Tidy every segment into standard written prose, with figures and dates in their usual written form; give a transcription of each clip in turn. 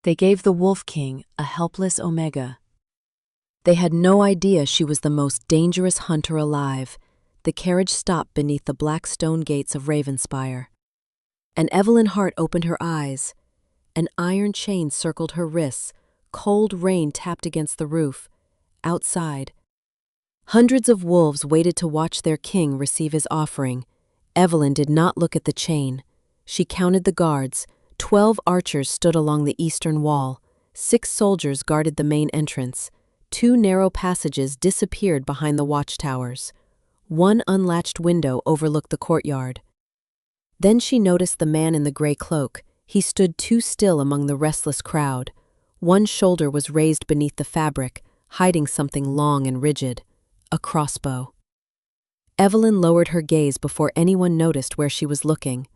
They gave the Wolf King a helpless Omega. They had no idea she was the most dangerous hunter alive. The carriage stopped beneath the black stone gates of Ravenspire. And Evelyn Hart opened her eyes. An iron chain circled her wrists. Cold rain tapped against the roof. Outside, hundreds of wolves waited to watch their king receive his offering. Evelyn did not look at the chain. She counted the guards. 12 archers stood along the eastern wall. 6 soldiers guarded the main entrance. 2 narrow passages disappeared behind the watchtowers. 1 unlatched window overlooked the courtyard. Then she noticed the man in the gray cloak. He stood too still among the restless crowd. One shoulder was raised beneath the fabric, hiding something long and rigid, a crossbow. Evelyn lowered her gaze before anyone noticed where she was looking.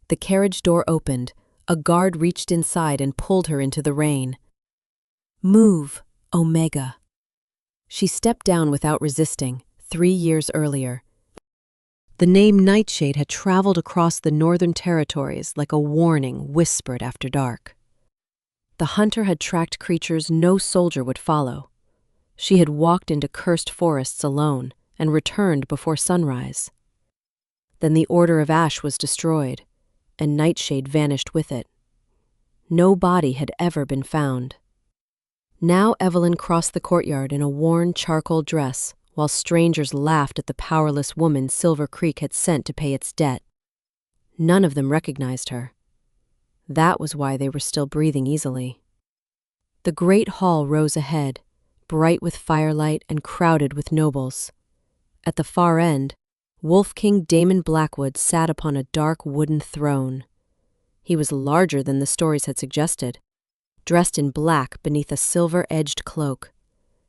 The carriage door opened. A guard reached inside and pulled her into the rain. "Move, Omega." She stepped down without resisting, 3 years earlier. The name Nightshade had traveled across the northern territories like a warning whispered after dark. The hunter had tracked creatures no soldier would follow. She had walked into cursed forests alone and returned before sunrise. Then the Order of Ash was destroyed, and Nightshade vanished with it. No body had ever been found. Now Evelyn crossed the courtyard in a worn charcoal dress, while strangers laughed at the powerless woman Silver Creek had sent to pay its debt. None of them recognized her. That was why they were still breathing easily. The great hall rose ahead, bright with firelight and crowded with nobles. At the far end, Wolf King Damon Blackwood sat upon a dark wooden throne. He was larger than the stories had suggested, dressed in black beneath a silver-edged cloak.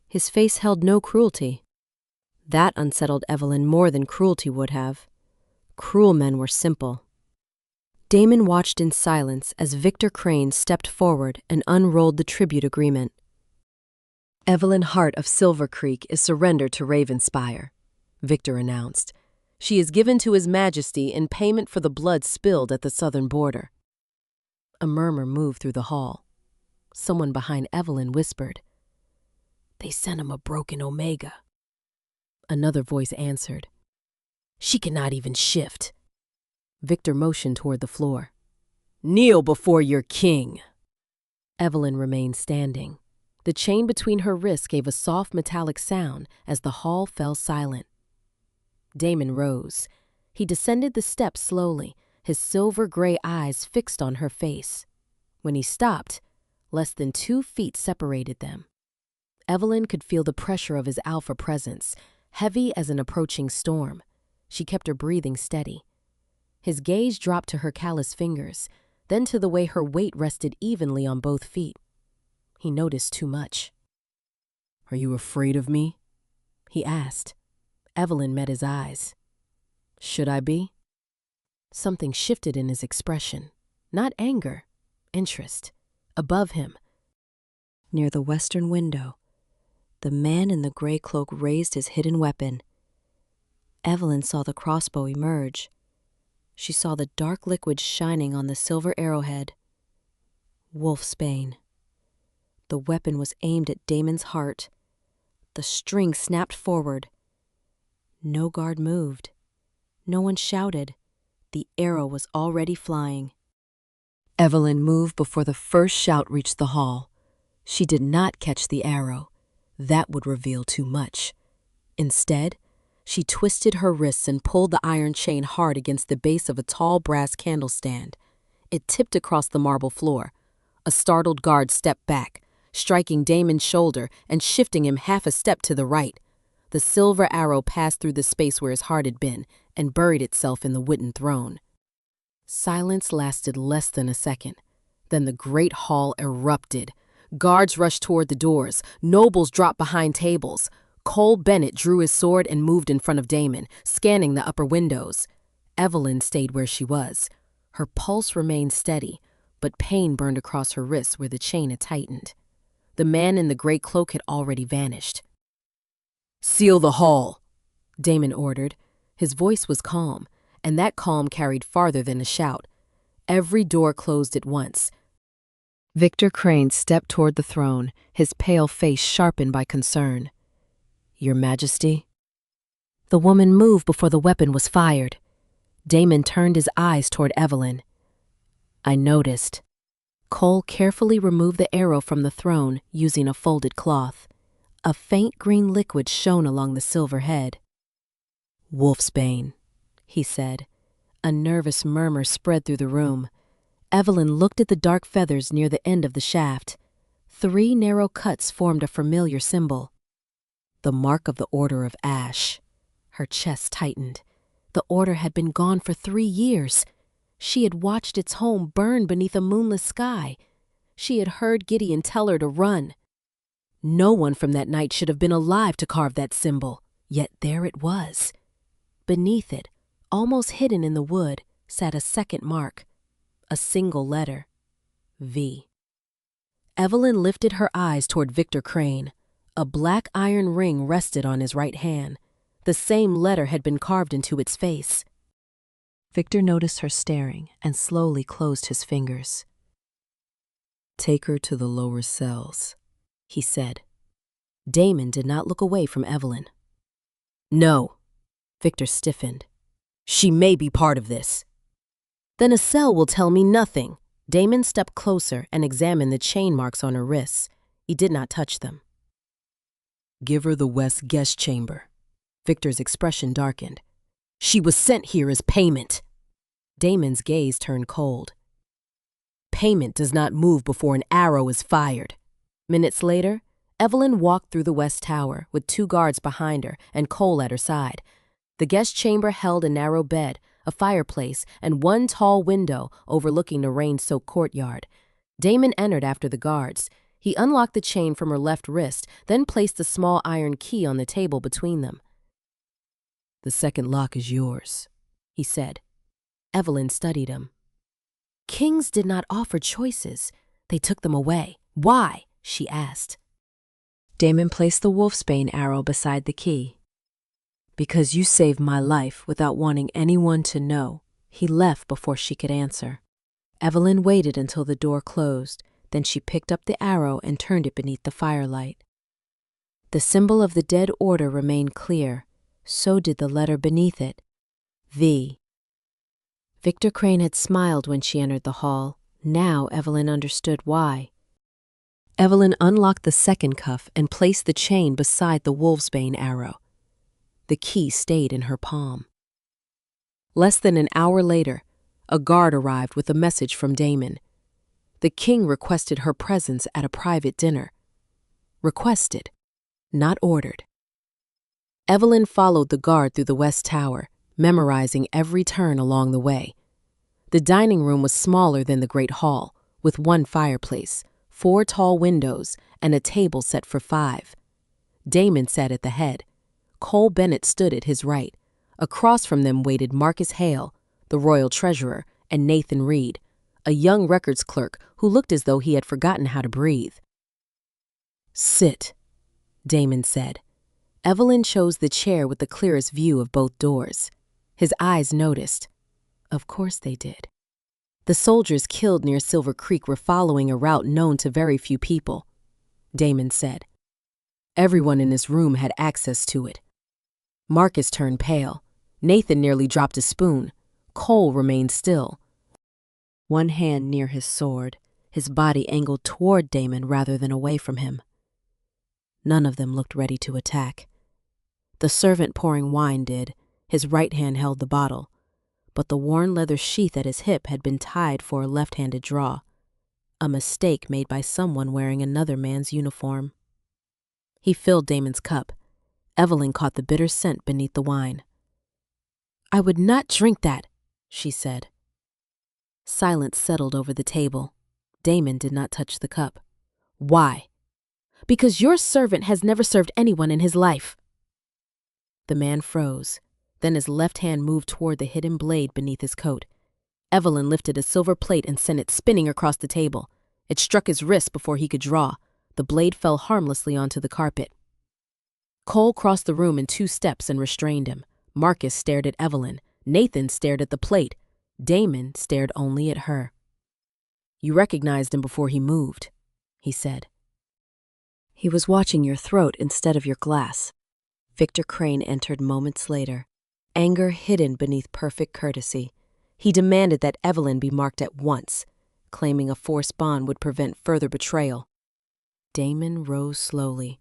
His face held no cruelty. That unsettled Evelyn more than cruelty would have. Cruel men were simple. Damon watched in silence as Victor Crane stepped forward and unrolled the tribute agreement. "Evelyn Hart of Silver Creek is surrendered to Ravenspire," Victor announced. "She is given to His Majesty in payment for the blood spilled at the southern border." A murmur moved through the hall. Someone behind Evelyn whispered, "They sent him a broken Omega." Another voice answered, "She cannot even shift." Victor motioned toward the floor. "Kneel before your king." Evelyn remained standing. The chain between her wrists gave a soft metallic sound as the hall fell silent. Damon rose. He descended the steps slowly, his silver-gray eyes fixed on her face. When he stopped, less than 2 feet separated them. Evelyn could feel the pressure of his alpha presence, heavy as an approaching storm. She kept her breathing steady. His gaze dropped to her calloused fingers, then to the way her weight rested evenly on both feet. He noticed too much. "Are you afraid of me?" he asked. Evelyn met his eyes. "Should I be?" Something shifted in his expression. Not anger, interest. Above him, near the western window, the man in the gray cloak raised his hidden weapon. Evelyn saw the crossbow emerge. She saw the dark liquid shining on the silver arrowhead. Wolfsbane. The weapon was aimed at Damon's heart. The string snapped forward. No guard moved. No one shouted. The arrow was already flying. Evelyn moved before the first shout reached the hall. She did not catch the arrow. That would reveal too much. Instead, she twisted her wrists and pulled the iron chain hard against the base of a tall brass candlestand. It tipped across the marble floor. A startled guard stepped back, striking Damon's shoulder and shifting him half a step to the right. The silver arrow passed through the space where his heart had been and buried itself in the wooden throne. Silence lasted less than a second. Then the great hall erupted. Guards rushed toward the doors. Nobles dropped behind tables. Cole Bennett drew his sword and moved in front of Damon, scanning the upper windows. Evelyn stayed where she was. Her pulse remained steady, but pain burned across her wrists where the chain had tightened. The man in the gray cloak had already vanished. "Seal the hall," Damon ordered. His voice was calm, and that calm carried farther than a shout. Every door closed at once. Victor Crane stepped toward the throne, his pale face sharpened by concern. "Your Majesty?" The woman moved before the weapon was fired. Damon turned his eyes toward Evelyn. "I noticed." Cole carefully removed the arrow from the throne using a folded cloth. A faint green liquid shone along the silver head. "Wolfsbane," he said. A nervous murmur spread through the room. Evelyn looked at the dark feathers near the end of the shaft. 3 narrow cuts formed a familiar symbol. The mark of the Order of Ash. Her chest tightened. The order had been gone for 3 years. She had watched its home burn beneath a moonless sky. She had heard Gideon tell her to run. No one from that night should have been alive to carve that symbol, yet there it was. Beneath it, almost hidden in the wood, sat a second mark, a single letter, V. Evelyn lifted her eyes toward Victor Crane. A black iron ring rested on his right hand. The same letter had been carved into its face. Victor noticed her staring and slowly closed his fingers. "Take her to the lower cells," he said. Damon did not look away from Evelyn. "No." Victor stiffened. "She may be part of this." "Then a cell will tell me nothing." Damon stepped closer and examined the chain marks on her wrists. He did not touch them. "Give her the West guest chamber." Victor's expression darkened. "She was sent here as payment." Damon's gaze turned cold. "Payment does not move before an arrow is fired." Minutes later, Evelyn walked through the West Tower with 2 guards behind her and Cole at her side. The guest chamber held a narrow bed, a fireplace, and 1 tall window overlooking the rain-soaked courtyard. Damon entered after the guards. He unlocked the chain from her left wrist, then placed the small iron key on the table between them. "The second lock is yours," he said. Evelyn studied him. "Kings did not offer choices. They took them away. Why?" she asked. Damon placed the wolfsbane arrow beside the key. "Because you saved my life without wanting anyone to know." He left before she could answer. Evelyn waited until the door closed. Then she picked up the arrow and turned it beneath the firelight. The symbol of the dead order remained clear. So did the letter beneath it. V. Victor Crane had smiled when she entered the hall. Now Evelyn understood why. Evelyn unlocked the second cuff and placed the chain beside the wolfsbane arrow. The key stayed in her palm. Less than an hour later, a guard arrived with a message from Damon. The king requested her presence at a private dinner. Requested, not ordered. Evelyn followed the guard through the West Tower, memorizing every turn along the way. The dining room was smaller than the Great Hall, with 1 fireplace, 4 tall windows, and a table set for 5. Damon sat at the head. Cole Bennett stood at his right. Across from them waited Marcus Hale, the royal treasurer, and Nathan Reed, a young records clerk who looked as though he had forgotten how to breathe. "Sit," Damon said. Evelyn chose the chair with the clearest view of both doors. His eyes noticed. Of course they did. The soldiers killed near Silver Creek were following a route known to very few people, Damon said. Everyone in this room had access to it. Marcus turned pale. Nathan nearly dropped a spoon. Cole remained still. One hand near his sword, his body angled toward Damon rather than away from him. None of them looked ready to attack. The servant pouring wine did. His right hand held the bottle, but the worn leather sheath at his hip had been tied for a left-handed draw, a mistake made by someone wearing another man's uniform. He filled Damon's cup. Evelyn caught the bitter scent beneath the wine. "I would not drink that," she said. Silence settled over the table. Damon did not touch the cup. "Why?" "Because your servant has never served anyone in his life." The man froze. Then his left hand moved toward the hidden blade beneath his coat. Evelyn lifted a silver plate and sent it spinning across the table. It struck his wrist before he could draw. The blade fell harmlessly onto the carpet. Cole crossed the room in 2 steps and restrained him. Marcus stared at Evelyn. Nathan stared at the plate. Damon stared only at her. You recognized him before he moved, he said. He was watching your throat instead of your glass. Victor Crane entered moments later, anger hidden beneath perfect courtesy. He demanded that Evelyn be marked at once, claiming a forced bond would prevent further betrayal. Damon rose slowly.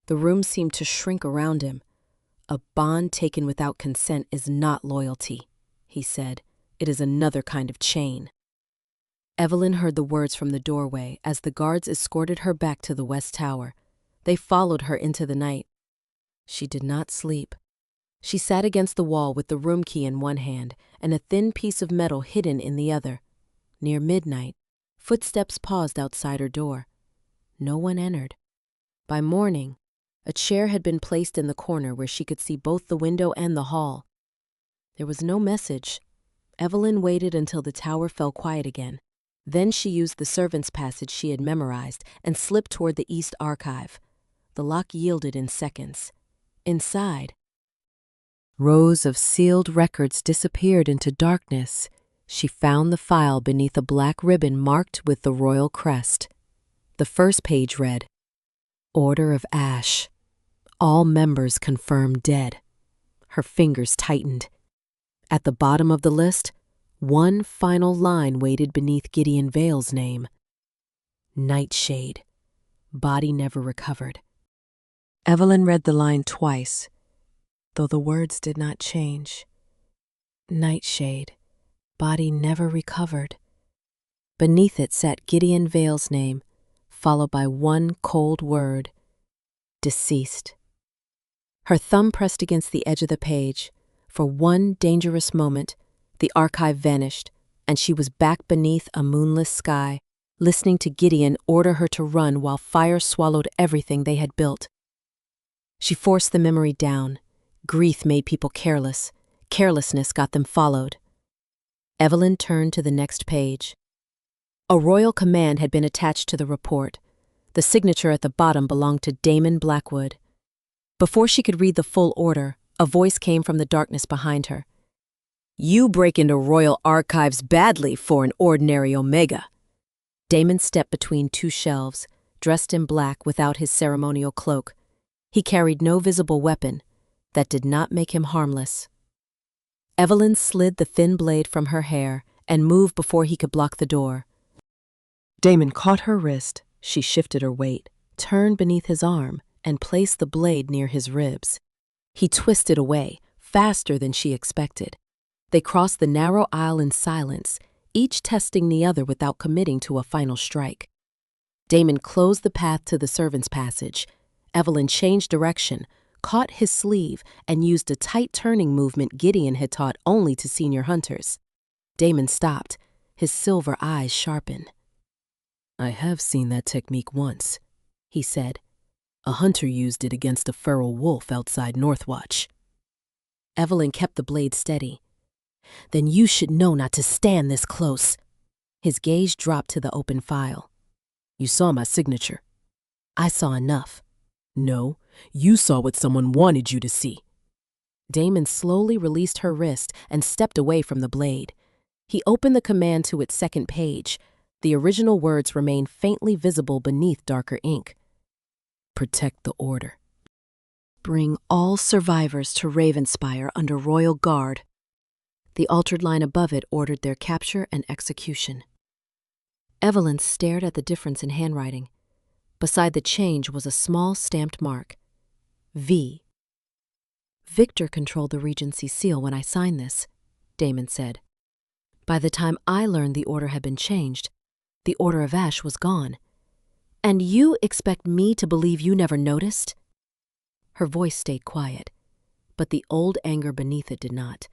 The room seemed to shrink around him. A bond taken without consent is not loyalty, he said. It is another kind of chain. Evelyn heard the words from the doorway as the guards escorted her back to the West Tower. They followed her into the night. She did not sleep. She sat against the wall with the room key in one hand and a thin piece of metal hidden in the other. Near midnight, footsteps paused outside her door. No one entered. By morning, a chair had been placed in the corner where she could see both the window and the hall. There was no message. Evelyn waited until the tower fell quiet again. Then she used the servant's passage she had memorized and slipped toward the East Archive. The lock yielded in seconds. Inside, rows of sealed records disappeared into darkness. She found the file beneath a black ribbon marked with the royal crest. The first page read, Order of Ash. All members confirmed dead. Her fingers tightened. At the bottom of the list, one final line waited beneath Gideon Vale's name. Nightshade. Body never recovered. Evelyn read the line twice, though the words did not change. Nightshade. Body never recovered. Beneath it sat Gideon Vale's name, followed by one cold word, deceased. Her thumb pressed against the edge of the page. For one dangerous moment, the archive vanished, and she was back beneath a moonless sky, listening to Gideon order her to run while fire swallowed everything they had built. She forced the memory down. Grief made people careless. Carelessness got them followed. Evelyn turned to the next page. A royal command had been attached to the report. The signature at the bottom belonged to Damon Blackwood. Before she could read the full order, a voice came from the darkness behind her. You break into royal archives badly for an ordinary Omega. Damon stepped between two shelves, dressed in black without his ceremonial cloak. He carried no visible weapon. That did not make him harmless. Evelyn slid the thin blade from her hair and moved before he could block the door. Damon caught her wrist. She shifted her weight, turned beneath his arm, and placed the blade near his ribs. He twisted away, faster than she expected. They crossed the narrow aisle in silence, each testing the other without committing to a final strike. Damon closed the path to the servant's passage. Evelyn changed direction, caught his sleeve, and used a tight turning movement Gideon had taught only to senior hunters. Damon stopped, his silver eyes sharpened. I have seen that technique once, he said. A hunter used it against a feral wolf outside Northwatch. Evelyn kept the blade steady. Then you should know not to stand this close. His gaze dropped to the open file. You saw my signature. I saw enough. No, you saw what someone wanted you to see. Damon slowly released her wrist and stepped away from the blade. He opened the command to its second page. The original words remained faintly visible beneath darker ink. Protect the order. Bring all survivors to Ravenspire under royal guard. The altered line above it ordered their capture and execution. Evelyn stared at the difference in handwriting. Beside the change was a small stamped mark. V. Victor controlled the Regency seal when I signed this, Damon said. By the time I learned the order had been changed, the Order of Ash was gone. And you expect me to believe you never noticed? Her voice stayed quiet, but the old anger beneath it did not.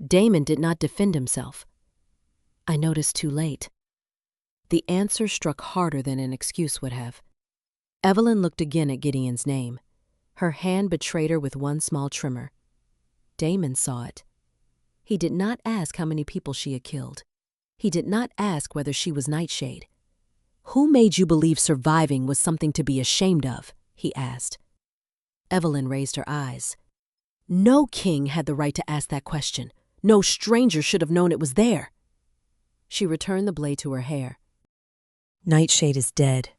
Damon did not defend himself. I noticed too late. The answer struck harder than an excuse would have. Evelyn looked again at Gideon's name. Her hand betrayed her with one small tremor. Damon saw it. He did not ask how many people she had killed. He did not ask whether she was Nightshade. Who made you believe surviving was something to be ashamed of? He asked. Evelyn raised her eyes. No king had the right to ask that question. No stranger should have known it was there. She returned the blade to her hair. Nightshade is dead.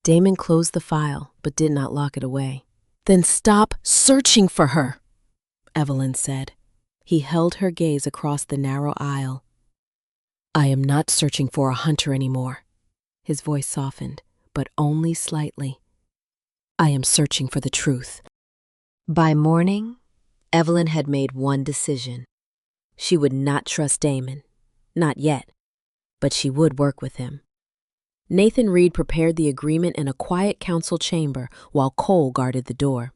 Damon closed the file, but did not lock it away. Then stop searching for her, Evelyn said. He held her gaze across the narrow aisle. I am not searching for a hunter anymore. His voice softened, but only slightly. I am searching for the truth. By morning, Evelyn had made one decision. She would not trust Damon. Not yet, but she would work with him. Nathan Reed prepared the agreement in a quiet council chamber while Cole guarded the door.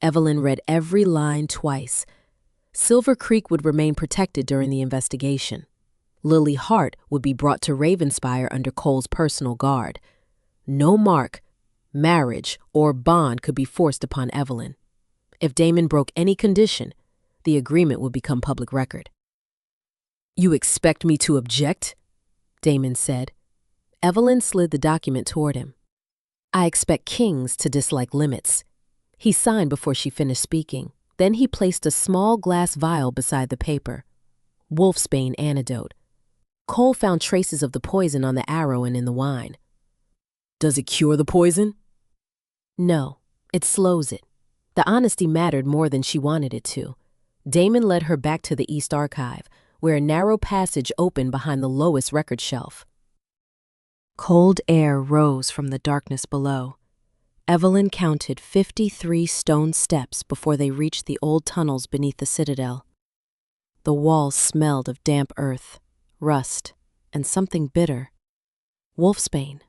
Evelyn read every line twice. Silver Creek would remain protected during the investigation. Lily Hart would be brought to Ravenspire under Cole's personal guard. No mark, marriage, or bond could be forced upon Evelyn. If Damon broke any condition, the agreement would become public record. You expect me to object? Damon said. Evelyn slid the document toward him. I expect kings to dislike limits. He signed before she finished speaking. Then he placed a small glass vial beside the paper. Wolfsbane antidote. Cole found traces of the poison on the arrow and in the wine. Does it cure the poison? No, it slows it. The honesty mattered more than she wanted it to. Damon led her back to the East Archive, where a narrow passage opened behind the lowest record shelf. Cold air rose from the darkness below. Evelyn counted 53 stone steps before they reached the old tunnels beneath the citadel. The walls smelled of damp earth, rust, and something bitter. Wolfsbane.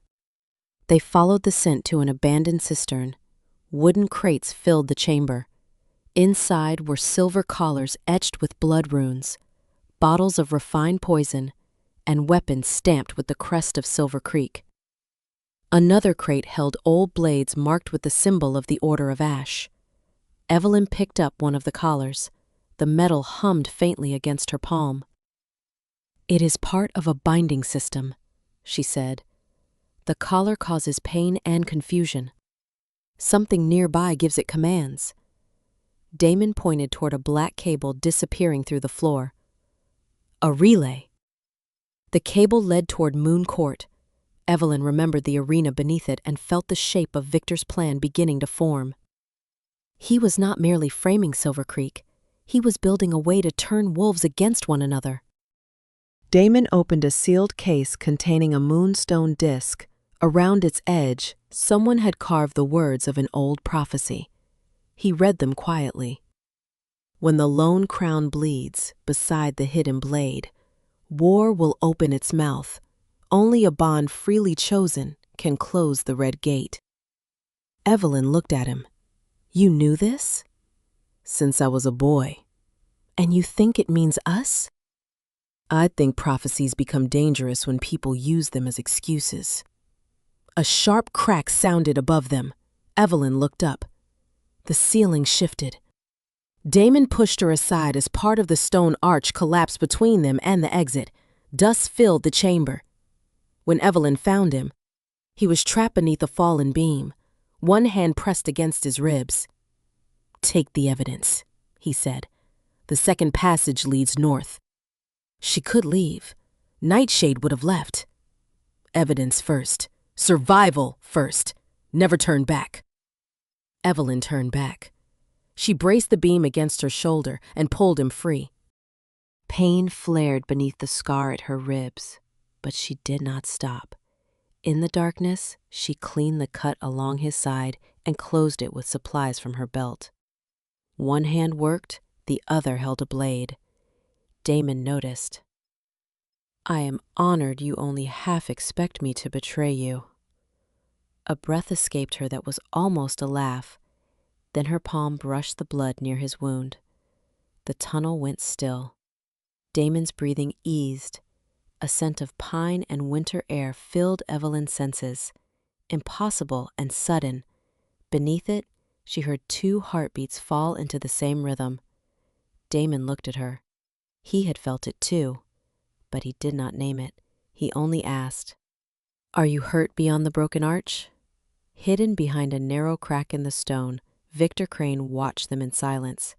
They followed the scent to an abandoned cistern. Wooden crates filled the chamber. Inside were silver collars etched with blood runes, bottles of refined poison, and weapons stamped with the crest of Silver Creek. Another crate held old blades marked with the symbol of the Order of Ash. Evelyn picked up one of the collars. The metal hummed faintly against her palm. It is part of a binding system, she said. The collar causes pain and confusion. Something nearby gives it commands. Damon pointed toward a black cable disappearing through the floor. A relay. The cable led toward Moon Court. Evelyn remembered the arena beneath it and felt the shape of Victor's plan beginning to form. He was not merely framing Silver Creek. He was building a way to turn wolves against one another. Damon opened a sealed case containing a moonstone disc. Around its edge, someone had carved the words of an old prophecy. He read them quietly. When the lone crown bleeds beside the hidden blade, war will open its mouth. Only a bond freely chosen can close the red gate. Evelyn looked at him. You knew this? Since I was a boy. And you think it means us? I think prophecies become dangerous when people use them as excuses. A sharp crack sounded above them. Evelyn looked up. The ceiling shifted. Damon pushed her aside as part of the stone arch collapsed between them and the exit. Dust filled the chamber. When Evelyn found him, he was trapped beneath a fallen beam, one hand pressed against his ribs. Take the evidence, he said. The second passage leads north. She could leave. Nightshade would have left. Evidence first. Survival first. Never turn back. Evelyn turned back. She braced the beam against her shoulder and pulled him free. Pain flared beneath the scar at her ribs, but she did not stop. In the darkness, she cleaned the cut along his side and closed it with supplies from her belt. One hand worked, the other held a blade. Damon noticed. I am honored you only half expect me to betray you. A breath escaped her that was almost a laugh. Then her palm brushed the blood near his wound. The tunnel went still. Damon's breathing eased. A scent of pine and winter air filled Evelyn's senses. Impossible and sudden. Beneath it, she heard 2 heartbeats fall into the same rhythm. Damon looked at her. He had felt it too, but he did not name it. He only asked, Are you hurt beyond the broken arch? Hidden behind a narrow crack in the stone, Victor Crane watched them in silence.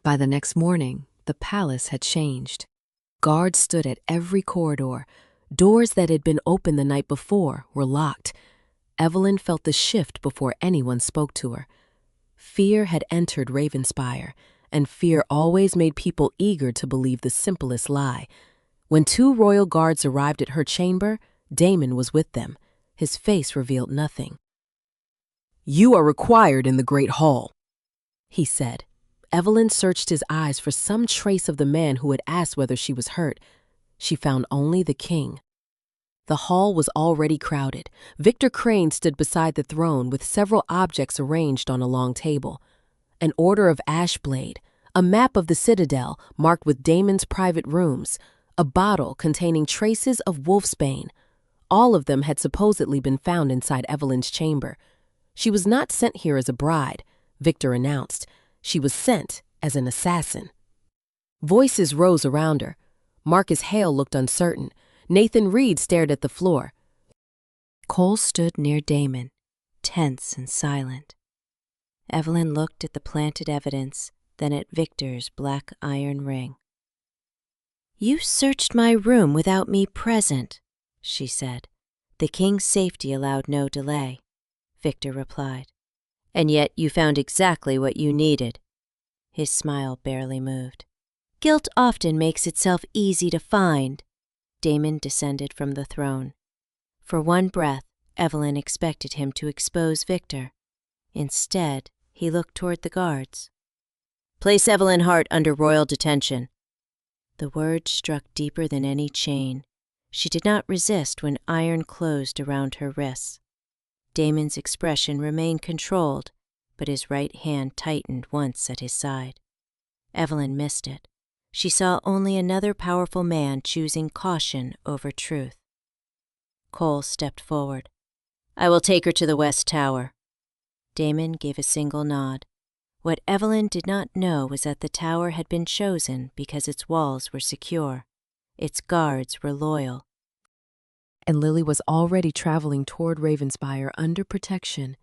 By the next morning, the palace had changed. Guards stood at every corridor, Doors that had been open the night before were locked. Evelyn felt the shift before anyone spoke to her. Fear had entered Ravenspire, and fear always made people eager to believe the simplest lie. When 2 royal guards arrived at her chamber, Damon was with them. His face revealed nothing. "You are required in the Great Hall," he said. Evelyn searched his eyes for some trace of the man who had asked whether she was hurt. She found only the king. The hall was already crowded. Victor Crane stood beside the throne with several objects arranged on a long table. An order of ashblade, a map of the citadel marked with Damon's private rooms, a bottle containing traces of wolfsbane. All of them had supposedly been found inside Evelyn's chamber. She was not sent here as a bride, Victor announced. She was sent as an assassin. Voices rose around her. Marcus Hale looked uncertain. Nathan Reed stared at the floor. Cole stood near Damon, tense and silent. Evelyn looked at the planted evidence, then at Victor's black iron ring. "You searched my room without me present," she said. "The king's safety allowed no delay," Victor replied. "And yet you found exactly what you needed." His smile barely moved. "Guilt often makes itself easy to find." Damon descended from the throne. For one breath, Evelyn expected him to expose Victor. Instead, he looked toward the guards. "Place Evelyn Hart under royal detention." The word struck deeper than any chain. She did not resist when iron closed around her wrists. Damon's expression remained controlled, but his right hand tightened once at his side. Evelyn missed it. She saw only another powerful man choosing caution over truth. Cole stepped forward. "I will take her to the West Tower." Damon gave a single nod. What Evelyn did not know was that the tower had been chosen because its walls were secure. Its guards were loyal. And Lily was already traveling toward Ravenspire under protection.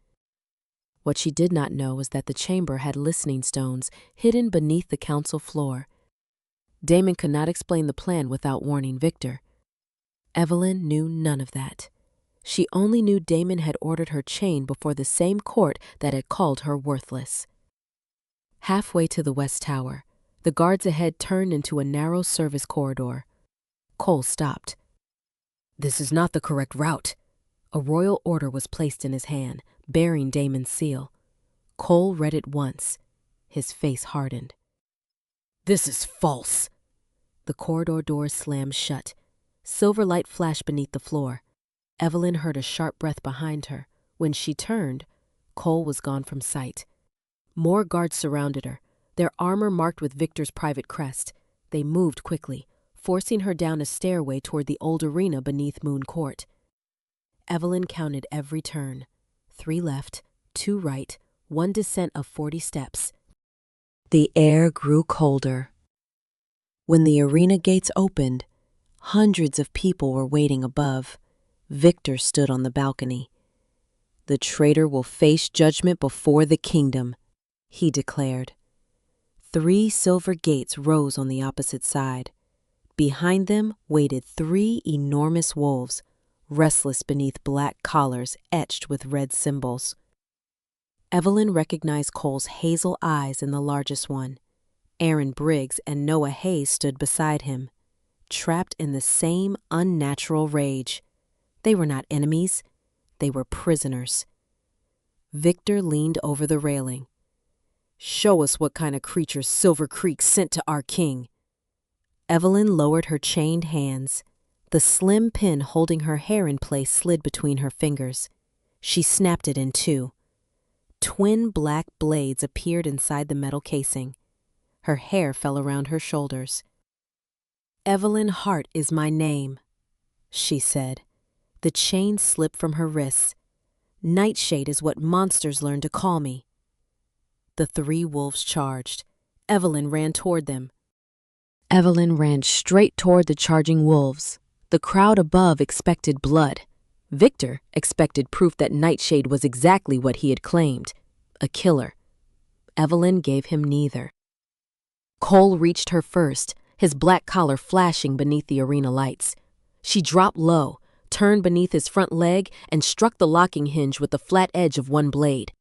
What she did not know was that the chamber had listening stones hidden beneath the council floor. Damon could not explain the plan without warning Victor. Evelyn knew none of that. She only knew Damon had ordered her chained before the same court that had called her worthless. Halfway to the West Tower, the guards ahead turned into a narrow service corridor. Cole stopped. "This is not the correct route." A royal order was placed in his hand, bearing Damon's seal. Cole read it once. His face hardened. "This is false." The corridor doors slammed shut. Silver light flashed beneath the floor. Evelyn heard a sharp breath behind her. When she turned, Cole was gone from sight. More guards surrounded her, their armor marked with Victor's private crest. They moved quickly, forcing her down a stairway toward the old arena beneath Moon Court. Evelyn counted every turn. 3 left, 2 right, 1 descent of 40 steps. The air grew colder. When the arena gates opened, hundreds of people were waiting above. Victor stood on the balcony. "The traitor will face judgment before the kingdom," he declared. 3 silver gates rose on the opposite side. Behind them waited 3 enormous wolves, restless beneath black collars etched with red symbols. Evelyn recognized Cole's hazel eyes in the largest one. Aaron Briggs and Noah Hayes stood beside him, trapped in the same unnatural rage. They were not enemies. They were prisoners. Victor leaned over the railing. "Show us what kind of creatures Silver Creek sent to our king." Evelyn lowered her chained hands. The slim pin holding her hair in place slid between her fingers. She snapped it in 2. Twin black blades appeared inside the metal casing. Her hair fell around her shoulders. "Evelyn Hart is my name," she said. The chain slipped from her wrists. "Nightshade is what monsters learn to call me." The 3 wolves charged. Evelyn ran toward them. Evelyn ran straight toward the charging wolves. The crowd above expected blood. Victor expected proof that Nightshade was exactly what he had claimed, a killer. Evelyn gave him neither. Cole reached her first, his black collar flashing beneath the arena lights. She dropped low, turned beneath his front leg, and struck the locking hinge with the flat edge of one blade.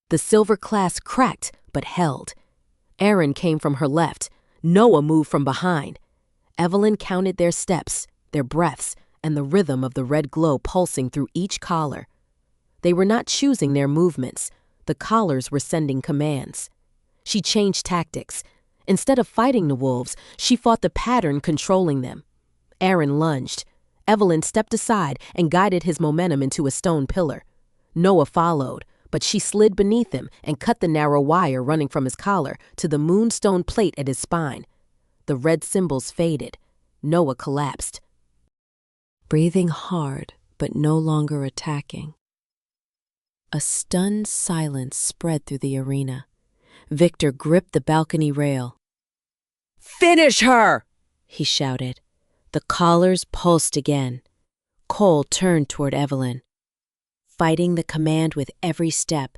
The silver clasp cracked, but held. Aaron came from her left. Noah moved from behind. Evelyn counted their steps, their breaths, and the rhythm of the red glow pulsing through each collar. They were not choosing their movements. The collars were sending commands. She changed tactics. Instead of fighting the wolves, she fought the pattern controlling them. Aaron lunged. Evelyn stepped aside and guided his momentum into a stone pillar. Noah followed, but she slid beneath him and cut the narrow wire running from his collar to the moonstone plate at his spine. The red symbols faded. Noah collapsed. Breathing hard, but no longer attacking. A stunned silence spread through the arena. Victor gripped the balcony rail. "Finish her!" he shouted. The collars pulsed again. Cole turned toward Evelyn. Fighting the command with every step,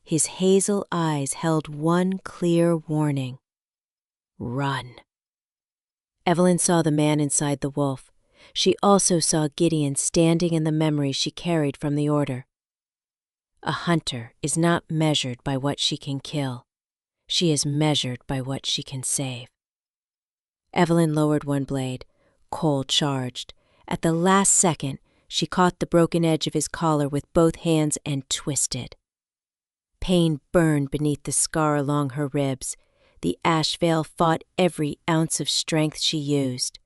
his hazel eyes held one clear warning. Run. Evelyn saw the man inside the wolf. She also saw Gideon standing in the memory she carried from the order. A hunter is not measured by what she can kill. She is measured by what she can save. Evelyn lowered one blade. Cole charged. At the last second, she caught the broken edge of his collar with both hands and twisted. Pain burned beneath the scar along her ribs. The ash veil fought every ounce of strength she used.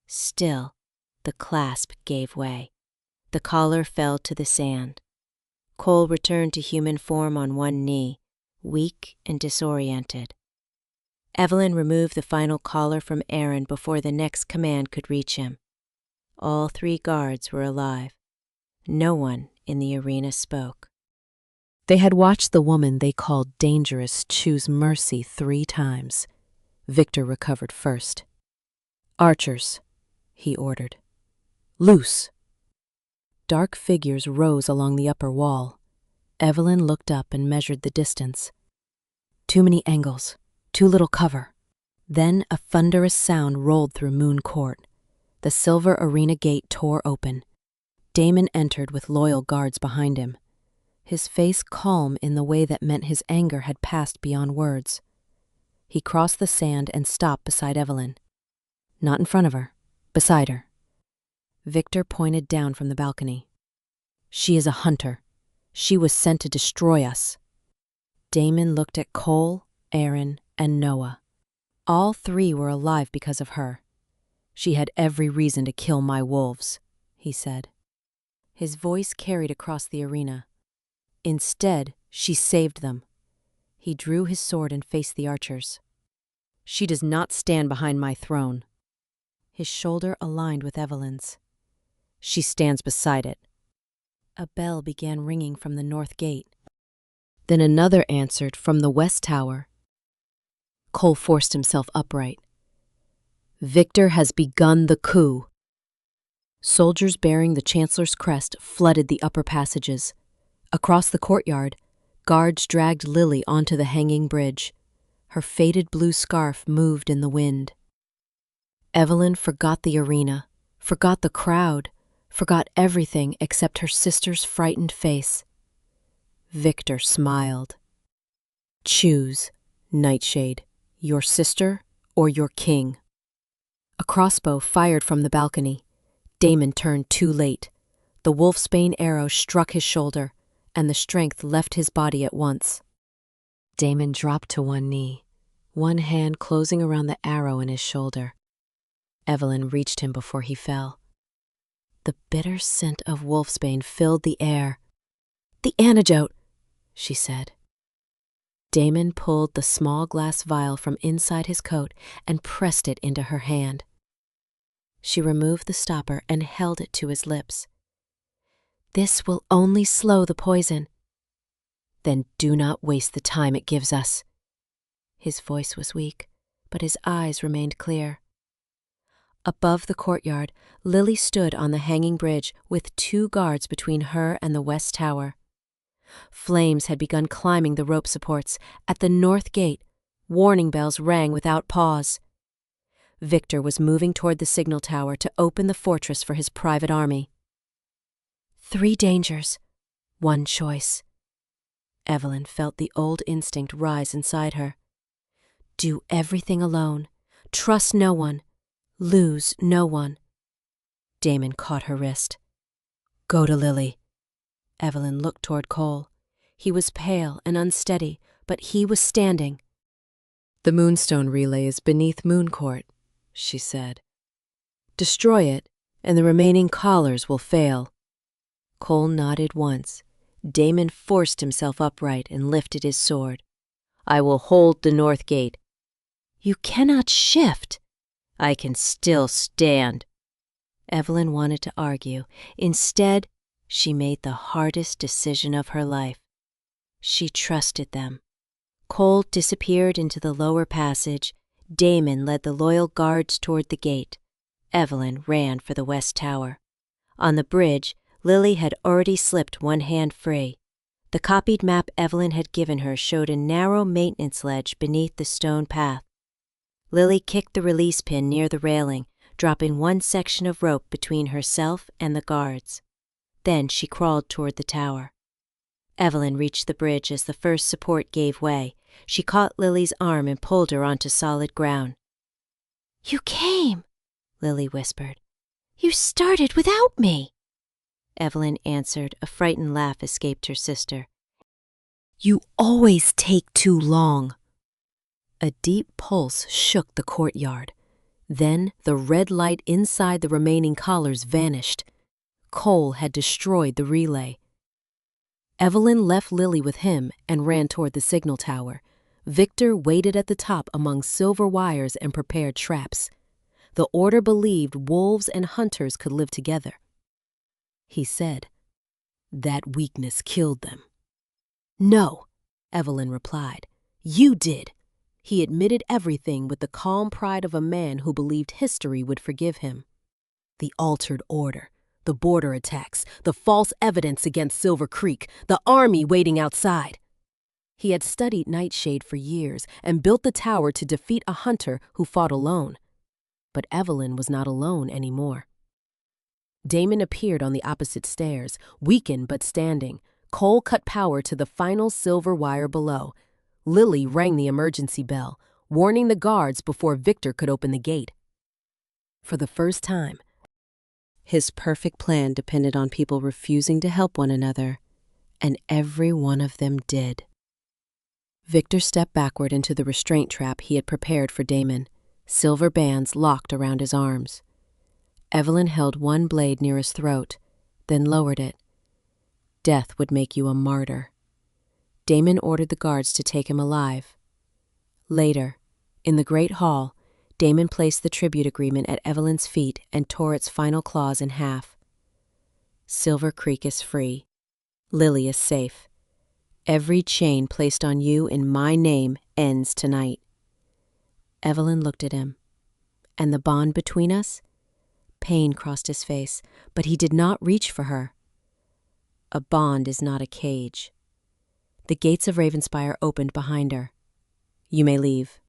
Still, the clasp gave way. The collar fell to the sand. Cole returned to human form on one knee, weak and disoriented. Evelyn removed the final collar from Aaron before the next command could reach him. All 3 guards were alive. No one in the arena spoke. They had watched the woman they called dangerous choose mercy 3 times. Victor recovered first. "Archers," he ordered. "Loose." Dark figures rose along the upper wall. Evelyn looked up and measured the distance. Too many angles, too little cover. Then a thunderous sound rolled through Moon Court. The silver arena gate tore open. Damon entered with loyal guards behind him. His face calm in the way that meant his anger had passed beyond words. He crossed the sand and stopped beside Evelyn. Not in front of her, beside her. Victor pointed down from the balcony. "She is a hunter. She was sent to destroy us." Damon looked at Cole, Aaron, and Noah. All 3 were alive because of her. "She had every reason to kill my wolves," he said. His voice carried across the arena. "Instead, she saved them." He drew his sword and faced the archers. "She does not stand behind my throne." His shoulder aligned with Evelyn's. "She stands beside it." A bell began ringing from the north gate. Then another answered from the west tower. Cole forced himself upright. "Victor has begun the coup." Soldiers bearing the Chancellor's crest flooded the upper passages. Across the courtyard, guards dragged Lily onto the hanging bridge. Her faded blue scarf moved in the wind. Evelyn forgot the arena, forgot the crowd, forgot everything except her sister's frightened face. Victor smiled. "Choose, Nightshade, your sister or your king." A crossbow fired from the balcony. Damon turned too late. The wolfsbane arrow struck his shoulder, and the strength left his body at once. Damon dropped to one knee, one hand closing around the arrow in his shoulder. Evelyn reached him before he fell. The bitter scent of wolfsbane filled the air. "The antidote," she said. Damon pulled the small glass vial from inside his coat and pressed it into her hand. She removed the stopper and held it to his lips. "This will only slow the poison." "Then do not waste the time it gives us." His voice was weak, but his eyes remained clear. Above the courtyard, Lily stood on the hanging bridge with 2 guards between her and the west tower. Flames had begun climbing the rope supports. At the north gate, warning bells rang without pause. Victor was moving toward the signal tower to open the fortress for his private army. 3 dangers, 1 choice. Evelyn felt the old instinct rise inside her. Do everything alone. Trust no one. Lose no one. Damon caught her wrist. Go to Lily. Evelyn looked toward Cole. He was pale and unsteady, but he was standing. The Moonstone relay is beneath Mooncourt, she said. Destroy it, and the remaining collars will fail. Cole nodded once. Damon forced himself upright and lifted his sword. I will hold the north gate. You cannot shift. I can still stand. Evelyn wanted to argue. Instead, she made the hardest decision of her life. She trusted them. Cole disappeared into the lower passage. Damon led the loyal guards toward the gate. Evelyn ran for the west tower. On the bridge, Lily had already slipped one hand free. The copied map Evelyn had given her showed a narrow maintenance ledge beneath the stone path. Lily kicked the release pin near the railing, dropping one section of rope between herself and the guards. Then she crawled toward the tower. Evelyn reached the bridge as the first support gave way. She caught Lily's arm and pulled her onto solid ground. You came, Lily whispered. You started without me. Evelyn answered. A frightened laugh escaped her sister. You always take too long. A deep pulse shook the courtyard. Then the red light inside the remaining collars vanished. Cole had destroyed the relay. Evelyn left Lily with him and ran toward the signal tower. Victor waited at the top among silver wires and prepared traps. The Order believed wolves and hunters could live together. He said, that weakness killed them. No, Evelyn replied. You did. He admitted everything with the calm pride of a man who believed history would forgive him. The altered order, the border attacks, the false evidence against Silver Creek, the army waiting outside. He had studied Nightshade for years and built the tower to defeat a hunter who fought alone. But Evelyn was not alone anymore. Damon appeared on the opposite stairs, weakened but standing. Cole cut power to the final silver wire below. Lily rang the emergency bell, warning the guards before Victor could open the gate. For the first time, his perfect plan depended on people refusing to help one another, and every one of them did. Victor stepped backward into the restraint trap he had prepared for Damon, silver bands locked around his arms. Evelyn held one blade near his throat, then lowered it. Death would make you a martyr. Damon ordered the guards to take him alive. Later, in the great hall, Damon placed the tribute agreement at Evelyn's feet and tore its final clause in half. Silver Creek is free. Lily is safe. Every chain placed on you in my name ends tonight. Evelyn looked at him. And the bond between us? Pain crossed his face, but he did not reach for her. A bond is not a cage. The gates of Ravenspire opened behind her. You may leave.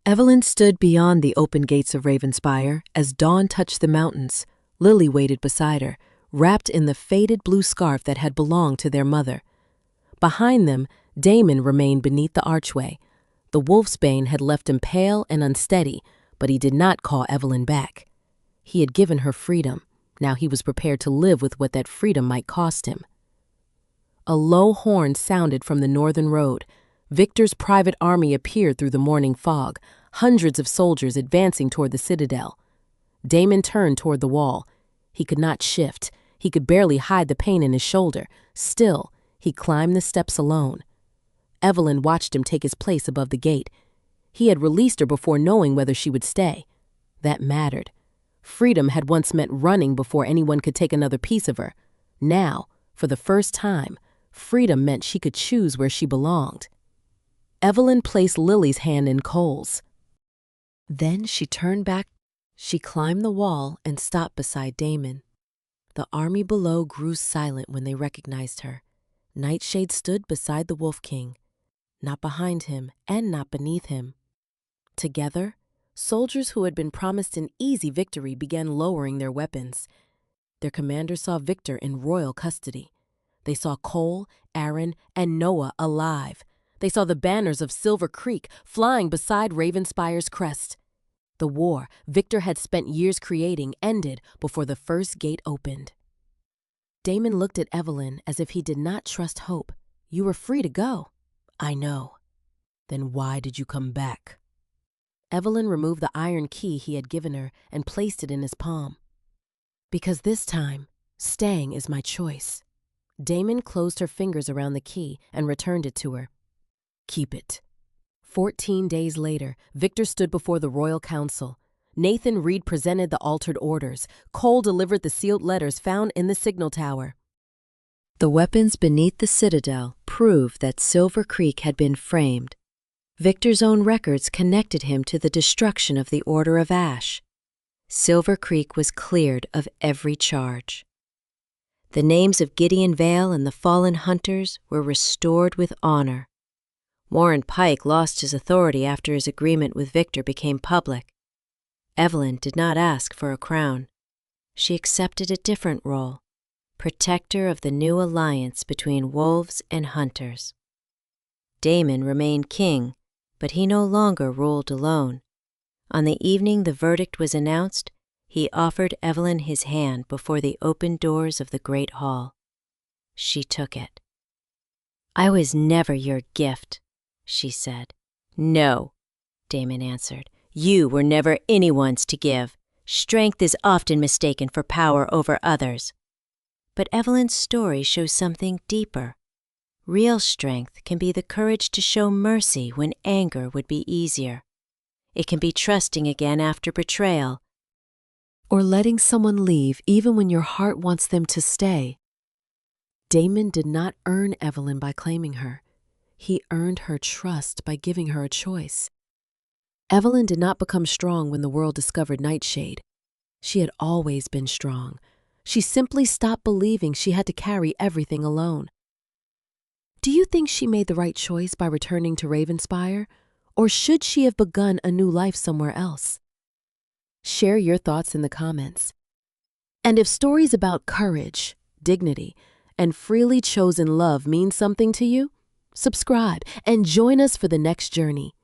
Evelyn stood beyond the open gates of Ravenspire as dawn touched the mountains. Lily waited beside her, wrapped in the faded blue scarf that had belonged to their mother. Behind them, Damon remained beneath the archway. The wolfsbane had left him pale and unsteady, but he did not call Evelyn back. He had given her freedom. Now he was prepared to live with what that freedom might cost him. A low horn sounded from the northern road. Victor's private army appeared through the morning fog, hundreds of soldiers advancing toward the citadel. Damon turned toward the wall. He could not shift. He could barely hide the pain in his shoulder. Still, he climbed the steps alone. Evelyn watched him take his place above the gate. He had released her before knowing whether she would stay. That mattered. Freedom had once meant running before anyone could take another piece of her. Now, for the first time, freedom meant she could choose where she belonged. Evelyn placed Lily's hand in Cole's. Then she turned back. She climbed the wall and stopped beside Damon. The army below grew silent when they recognized her. Nightshade stood beside the Wolf King, not behind him and not beneath him. Together, soldiers who had been promised an easy victory began lowering their weapons. Their commander saw Victor in royal custody. They saw Cole, Aaron, and Noah alive. They saw the banners of Silver Creek flying beside Ravenspire's crest. The war Victor had spent years creating ended before the first gate opened. Damon looked at Evelyn as if he did not trust hope. "You were free to go." "I know." "Then why did you come back?" Evelyn removed the iron key he had given her and placed it in his palm. "Because this time, staying is my choice." Damon closed her fingers around the key and returned it to her. "Keep it." 14 days later, Victor stood before the royal council. Nathan Reed presented the altered orders. Cole delivered the sealed letters found in the signal tower. The weapons beneath the citadel proved that Silver Creek had been framed. Victor's own records connected him to the destruction of the Order of Ash. Silver Creek was cleared of every charge. The names of Gideon Vale and the fallen hunters were restored with honor. Warren Pike lost his authority after his agreement with Victor became public. Evelyn did not ask for a crown. She accepted a different role, protector of the new alliance between wolves and hunters. Damon remained king, but he no longer ruled alone. On the evening the verdict was announced, he offered Evelyn his hand before the open doors of the great hall. She took it. "I was never your gift," she said. "No," Damon answered. "You were never anyone's to give. Strength is often mistaken for power over others." But Evelyn's story shows something deeper. Real strength can be the courage to show mercy when anger would be easier. It can be trusting again after betrayal, or letting someone leave even when your heart wants them to stay. Damon did not earn Evelyn by claiming her. He earned her trust by giving her a choice. Evelyn did not become strong when the world discovered Nightshade. She had always been strong. She simply stopped believing she had to carry everything alone. Do you think she made the right choice by returning to Ravenspire, or should she have begun a new life somewhere else? Share your thoughts in the comments. And if stories about courage, dignity, and freely chosen love mean something to you, subscribe and join us for the next journey.